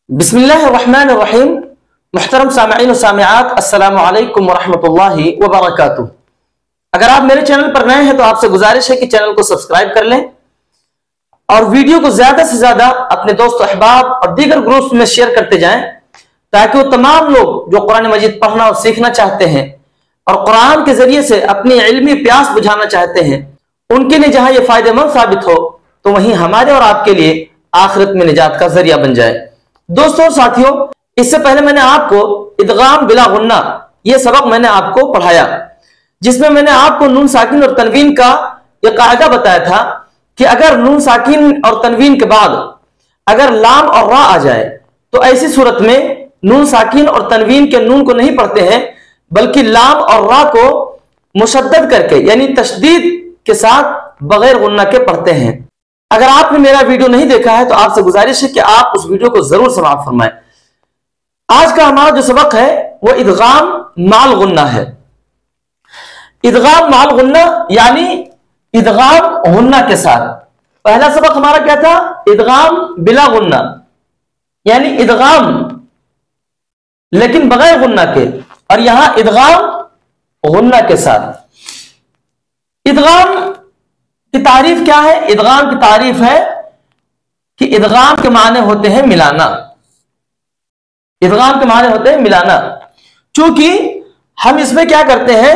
बिस्मिल्लाहिर्रहमानिर्रहीम। मुहतरम सामईन व सामिआत, अस्सलामु अलैकुम वरहमतुल्लाहि वबरकातुहू। अगर आप मेरे चैनल पर नए हैं तो आपसे गुजारिश है कि चैनल को सब्सक्राइब कर लें और वीडियो को ज्यादा से ज्यादा अपने दोस्त अहबाब और दीगर ग्रुप्स में शेयर करते जाएं, ताकि वो तमाम लोग जो कुरान मजीद पढ़ना और सीखना चाहते हैं और कुरान के जरिए से अपनी इल्मी प्यास बुझाना चाहते हैं, उनके लिए जहां यह फायदेमंद साबित हो तो वहीं हमारे और आपके लिए आखिरत में निजात का जरिया बन जाए। दोस्तों और साथियों, इससे पहले मैंने आपको इदगाम बिला गुन्ना यह सबक मैंने आपको पढ़ाया, जिसमें मैंने आपको नून साकिन और तनवीन का यह कायदा बताया था कि अगर नून साकिन और तनवीन के बाद अगर लाम और रा आ जाए तो ऐसी सूरत में नून साकिन और तनवीन के नून को नहीं पढ़ते हैं, बल्कि लाम और रा को मुशद्दद करके यानी तशदीद के साथ बगैर गुन्ना के पढ़ते हैं। अगर आपने मेरा वीडियो नहीं देखा है तो आपसे गुजारिश है कि आप उस वीडियो को जरूर समाअत फरमाएं। आज का हमारा जो सबक है वो इदगाम माल गुन्ना है। इदगाम माल गुन्ना यानी इदगाम गुन्ना के साथ। पहला सबक हमारा क्या था? इदगाम बिला गुन्ना यानी इदगाम लेकिन बगैर गुन्ना के, और यहां इदगाम गुन्ना के साथ। इदगाम की तारीफ क्या है? इदगाम की तारीफ है कि इदगाम के माने होते हैं मिलाना। इदगाम के माने होते हैं मिलाना। चूंकि हम इसमें क्या करते हैं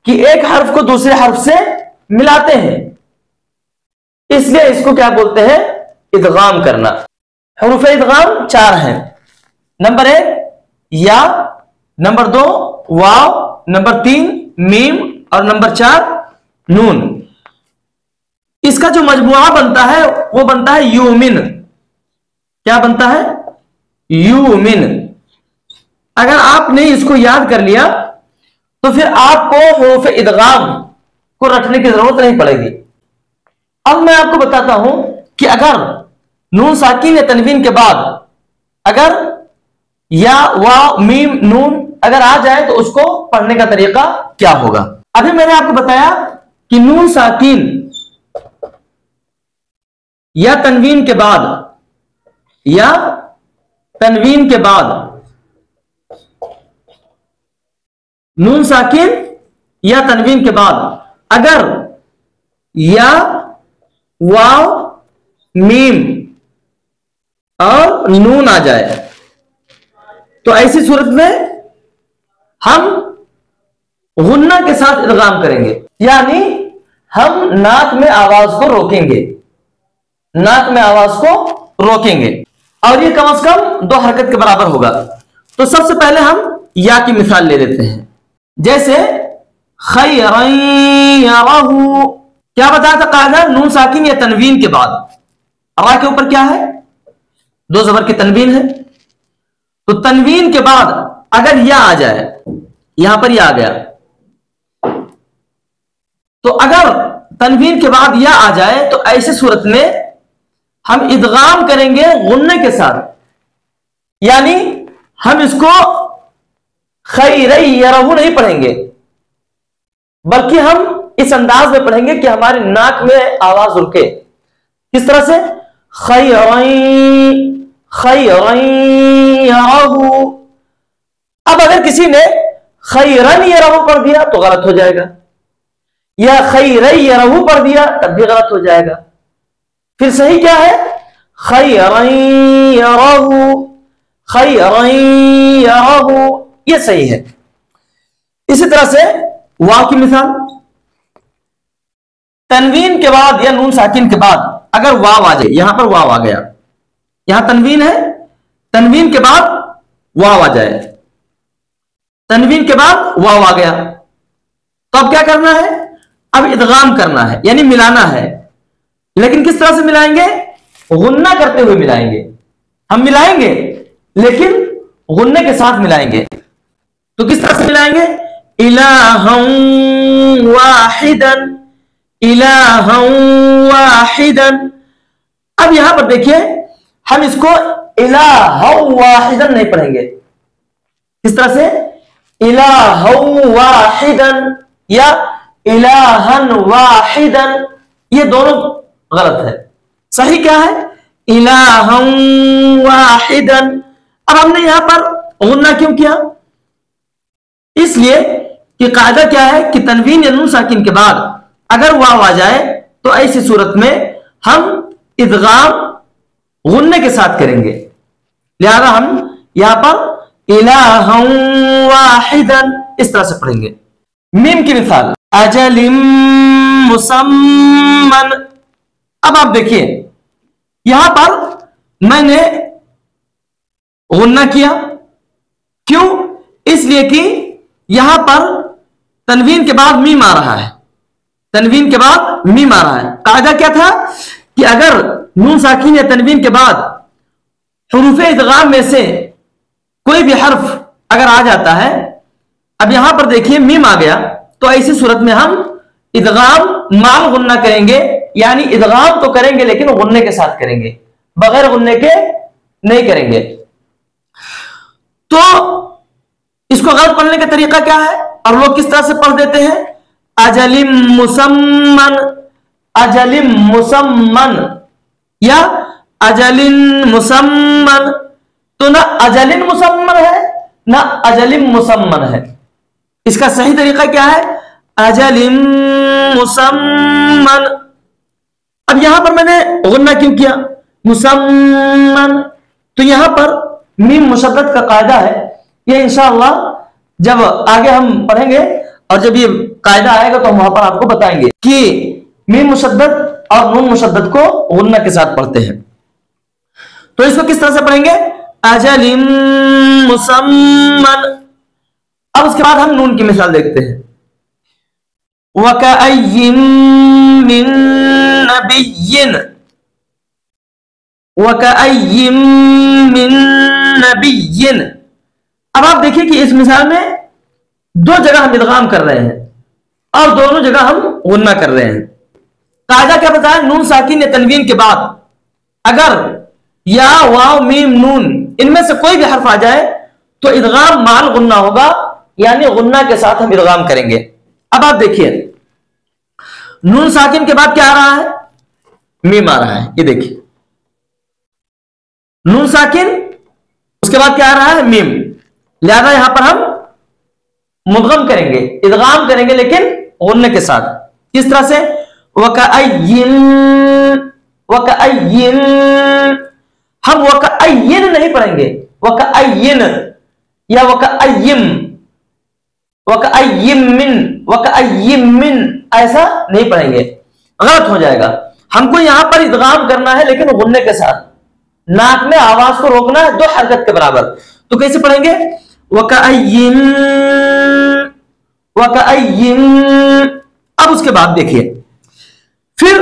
कि एक हर्फ को दूसरे हर्फ से मिलाते हैं, इसलिए इसको क्या बोलते हैं? इदगाम करना। हुरूफ इदगाम 4 हैं। नंबर 1 या, नंबर 2 वाव, नंबर 3 मीम और नंबर 4 नून। इसका जो मजमुआ बनता है वो बनता है यूमिन। क्या बनता है? यूमिन। अगर आपने इसको याद कर लिया तो फिर आपको हुरूफ इदगाम को रटने की जरूरत नहीं पड़ेगी। अब मैं आपको बताता हूं कि अगर नून साकिन या तनवीन के बाद अगर या, वाव, मीम, नून अगर आ जाए तो उसको पढ़ने का तरीका क्या होगा। अभी मैंने आपको बताया कि नून साकिन या तनवीन के बाद, या तनवीन के बाद, नून साकिन या तनवीन के बाद अगर या, वाव, मीम और नून आ जाए तो ऐसी सूरत में हम गुन्ना के साथ इदगाम करेंगे, यानी हम नाक में आवाज को रोकेंगे। नाक में आवाज को रोकेंगे और ये कम से कम 2 हरकत के बराबर होगा। तो सबसे पहले हम या की मिसाल ले लेते हैं। जैसे खैरन यरहू, क्या बताया था कायदा? नून साकिन या तनवीन के बाद रा के ऊपर क्या है? 2 ज़बर की तनवीन है। तो तनवीन के बाद अगर या आ जाए, यहां पर या आ गया, तो अगर तनवीन के बाद या आ जाए तो ऐसी सूरत में हम इदगाम करेंगे गुन्ने के साथ, यानी हम इसको खैरन यरहू नहीं पढ़ेंगे, बल्कि हम इस अंदाज में पढ़ेंगे कि हमारी नाक में आवाज रुके। किस तरह से? खैरन यरहू। अब अगर किसी ने खैरन यरहू पढ़ दिया तो गलत हो जाएगा, या खैरन यरहू पढ़ दिया तब भी गलत हो जाएगा। फिर सही क्या है? खैरन यरहू, खैरन यरहू, ये सही है। इसी तरह से वाव की मिसाल, तनवीन के बाद या नून साकिन के बाद अगर वाव आ जाए, यहां पर वाव आ गया, यहां तनवीन है, तनवीन के बाद वाव आ जाए, तनवीन के बाद वाव आ गया, तो अब क्या करना है? अब इदगाम करना है, यानी मिलाना है। लेकिन किस तरह से मिलाएंगे? गुन्ना करते हुए मिलाएंगे। हम मिलाएंगे लेकिन गुन्ने के साथ मिलाएंगे। तो किस तरह से मिलाएंगे? इलाहन वाहिदन, इलाहन वाहिदन। अब यहां पर देखिए, हम इसको इलाहन वाहिदन नहीं पढ़ेंगे। किस तरह से? इलाहन वाहिदन या इलाहन वाहिदन, ये दोनों गलत है। सही क्या है? इलाहन वाहिदन। अब हमने यहां पर गुन्ना क्यों किया? इसलिए कि कायदा क्या है कि तनवीन या नून साकिन के बाद अगर वाव आ जाए तो ऐसी सूरत में हम इदगाम गुन्ने के साथ करेंगे। लिहाजा हम यहां पर इलाहन वाहिदन इस तरह से पढ़ेंगे। मीम की मिसाल अजलिम मुसम्मन। अब आप देखिए यहां पर मैंने गुन्ना किया, क्यों? इसलिए कि यहां पर तनवीन के बाद मीम आ रहा है, तनवीन के बाद मीम आ रहा है। कायदा क्या था कि अगर नून साकिन या तनवीन के बाद हुरूफे इदगाम में से कोई भी हर्फ अगर आ जाता है, अब यहां पर देखिए मीम आ गया, तो ऐसी सूरत में हम इदगाम माल गुन्ना करेंगे, यानी इदगाम तो करेंगे लेकिन गुन्ने के साथ करेंगे, बगैर गुन्ने के नहीं करेंगे। तो इसको गलत पढ़ने का तरीका क्या है और लोग किस तरह से पढ़ देते हैं? अजलिम मुसम्मन, अजलिम मुसम्मन या अजलिन मुसम्मन। तो ना अजलिन मुसम्मन है ना अजलिम मुसम्मन है। इसका सही तरीका क्या है? अजलिम मुसम्मन। अब यहां पर मैंने गुन्ना क्यों किया? मुसम्मन। तो यहां पर मीम मुशद्दद का कायदा है, ये इंशाअल्लाह जब आगे हम पढ़ेंगे और जब ये कायदा आएगा तो हम वहां पर आपको बताएंगे कि मीम मुशद्दद और नून मुशद्दद को गुन्ना के साथ पढ़ते हैं। तो इसको किस तरह से पढ़ेंगे? अजलिम मुसम्मन। अब उसके बाद हम नून की मिसाल देखते हैं। वकअय्यिम मिन नबिय्यिन, वकअय्यिम मिन नबिय्यिन। अब आप देखिए कि इस मिसाल में दो जगह हम इदगाम कर रहे हैं और दोनों जगह हम गुन्ना कर रहे हैं। कायदा क्या बताया? नून साकिन या तनवीन के बाद अगर या वाव मीम नून इनमें से कोई भी हर्फ आ जाए तो इदगाम माल गुन्ना होगा, यानी गुन्ना के साथ हम इदगाम करेंगे। अब आप देखिए नून साकिन के बाद क्या आ रहा है? मीम आ रहा है, ये देखिए नून साकिन, उसके बाद क्या आ रहा है? मीम। लिहाजा यहां पर हम मुदगम करेंगे, इदगाम करेंगे लेकिन गुन्ने के साथ। किस तरह से? वकअय्यिन, वकअय्यिन। हम वकअय्यिन नहीं पढ़ेंगे, वकअय्यिन या वकअय्यिम, वकअय्यिमिन, वकअय्यिमिन ऐसा नहीं पढ़ेंगे, गलत हो जाएगा। हमको यहां पर इदगाम करना है लेकिन गुन्ने के साथ, नाक में आवाज को रोकना है 2 हरकत के बराबर। तो कैसे पढ़ेंगे? वकअय्यिन, वकअय्यिन। अब उसके बाद देखिए फिर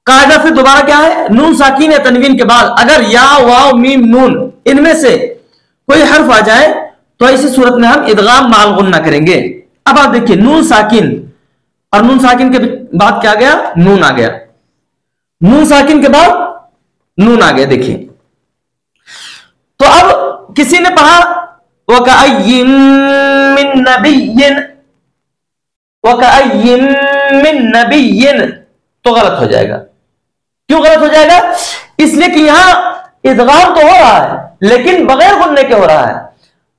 कायदा फिर दोबारा क्या है? नून साकिन या तनवीन के बाद अगर या वाव मीम नून इनमें से कोई हर्फ आ जाए तो ऐसी सूरत में हम इदगाम माल गुन्ना करेंगे। अब आप देखिए नून साकिन और नून साकिन के बाद क्या आ गया? नून आ गया। नून साकिन के बाद नून आ गया। देखिए तो अब किसी ने पढ़ा वकअय्यिम मिन नबिय्यिन, वकअय्यिम मिन नबिय्यिन, तो गलत हो जाएगा। क्यों गलत हो जाएगा? इसलिए कि यहां इदगाम तो हो रहा है लेकिन बगैर गुन्ने के हो रहा है,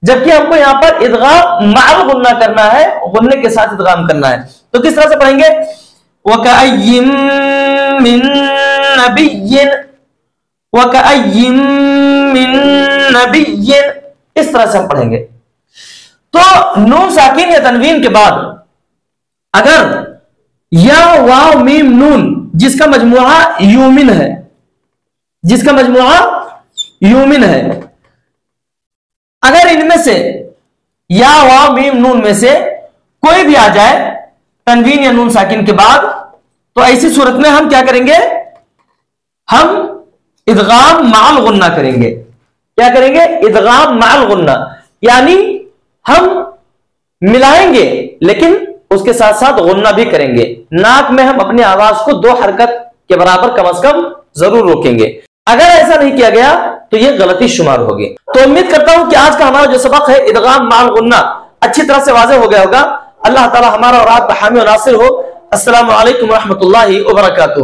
जबकि हमको यहां पर इदगाम माल गुन्ना करना है, गुन्ने के साथ इदगाम करना है। तो किस तरह से पढ़ेंगे? वकअय्यिम मिन नबिय्यिन, वकअय्यिम मिन नबिय्यिन, इस तरह से हम पढ़ेंगे। तो नून साकिन या तनवीन के बाद अगर या वाव मीम नून जिसका मजमुआ यूमिन है, जिसका मजमुआ यूमिन है, अगर इनमें से या वाव मीम नून में से कोई भी आ जाए तनवीन या नून साकिन के बाद, तो ऐसी सूरत में हम क्या करेंगे? हम इदगाम माल गुन्ना करेंगे। क्या करेंगे? इदगाम माल गुन्ना, यानी हम मिलाएंगे लेकिन उसके साथ साथ गुन्ना भी करेंगे। नाक में हम अपनी आवाज को 2 हरकत के बराबर कम से कम जरूर रोकेंगे। अगर ऐसा नहीं किया गया तो यह गलती शुमार होगी। तो उम्मीद करता हूं कि आज का हमारा जो सबक है इदगाम माल गुन्ना अच्छी तरह से वाज़ेह हो गया होगा। अल्लाह ताला हमारा और आपका हामी और नासिर हो। अस्सलामु अलैकुम व रहमतुल्लाहि व बरकातुहू।